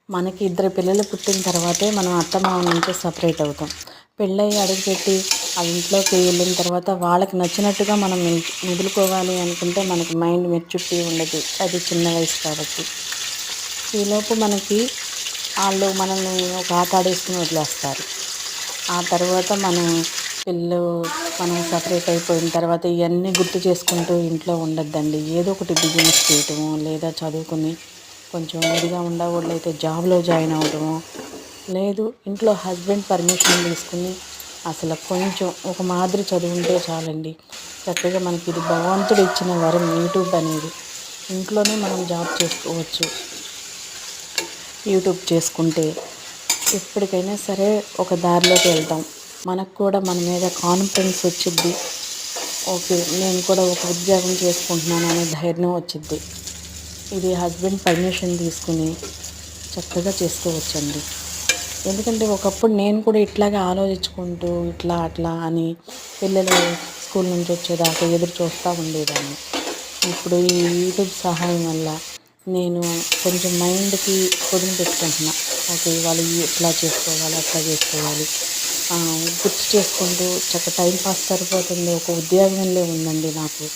మనకి ఇద్దరు పిల్లలు పుట్టిన తర్వాతే మనం అత్తమామ నుంచి సపరేట్ అవుతాం. పెళ్ళయి అడుగుపెట్టి ఆ ఇంట్లోకి వెళ్ళిన తర్వాత వాళ్ళకి నచ్చినట్టుగా మనం మెదులుకోవాలి అనుకుంటే మనకి మైండ్ మెచ్యూరిటీ ఉండదు. అది చిన్న వయసు కాబట్టి. ఈలోపు మనకి వాళ్ళు మనల్ని ఒక ఆట ఆడేసుకుని వదిలేస్తారు. ఆ తర్వాత పిల్లలు మనం సపరేట్ అయిపోయిన తర్వాత ఇవన్నీ గుర్తు చేసుకుంటూ ఇంట్లో ఉండొద్దండి. ఏదో ఒకటి బిజినెస్ చేయటము, లేదా చదువుకుని కొంచెం ఇదిగా ఉండేవాళ్ళు అయితే జాబ్లో జాయిన్ అవ్వడము, లేదు ఇంట్లో హస్బెండ్ పర్మిషన్ తీసుకుని అసలు కొంచెం ఒక మాదిరి చదువుంటే చాలండి. చక్కగా మనకి ఇది భగవంతుడు ఇచ్చిన వరం యూట్యూబ్ అనేది. ఇంట్లోనే మనం జాబ్ చేసుకోవచ్చు. యూట్యూబ్ చేసుకుంటే ఎప్పటికైనా సరే ఒక దారిలోకి వెళ్తాం. మనకు కూడా మన మీద కాన్ఫిడెన్స్ వచ్చిద్ది. ఓకే, నేను కూడా ఒక ఉద్యోగం చేసుకుంటున్నాను అనే ధైర్యం వచ్చిద్ది. ఇది హస్బెండ్ పర్మిషన్ తీసుకుని చక్కగా చేసుకోవచ్చండి. ఎందుకంటే ఒకప్పుడు నేను కూడా ఇట్లాగే ఆలోచించుకుంటూ ఇట్లా అట్లా అని పిల్లలు స్కూల్ నుంచి వచ్చేదాకా ఎదురు చూస్తూ ఉండేదాన్ని. ఇప్పుడు ఈ యూట్యూబ్ సహాయం వల్ల నేను కొంచెం మైండ్కి పొదును పెట్టుకుంటున్నా. ఓకే, వాళ్ళు ఇట్లా చేసుకోవాలి, అట్లా చేసుకోవాలి, గుర్తు చేసుకుంటూ టైం పాస్ సరిపోతుంది. ఒక ఉద్యోగంలో ఉందండి నాకు.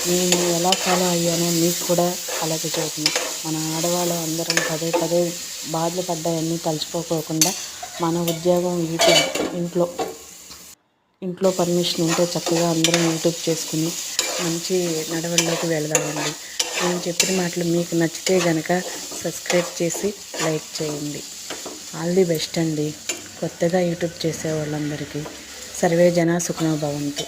నేను ఎలా ఫాలో అయ్యానో మీకు కూడా అలాగే చెబుతున్నా. మన ఆడవాళ్ళు అందరం పదే పదే బాధలు పడ్డాయన్నీ తలుచుకోకుండా మన ఉద్యోగం యూట్యూబ్ ఇంట్లో పర్మిషన్ ఉంటే చక్కగా అందరం యూట్యూబ్ చేసుకుని మంచి నడవడిలోకి వెళదామండి. నేను చెప్పిన మాటలు మీకు నచ్చితే కనుక సబ్స్క్రైబ్ చేసి లైక్ చేయండి. ఆల్ ది బెస్ట్ అండి కొత్తగా యూట్యూబ్ చేసే వాళ్ళందరికీ. సర్వే జనా సుఖినో భవంతు.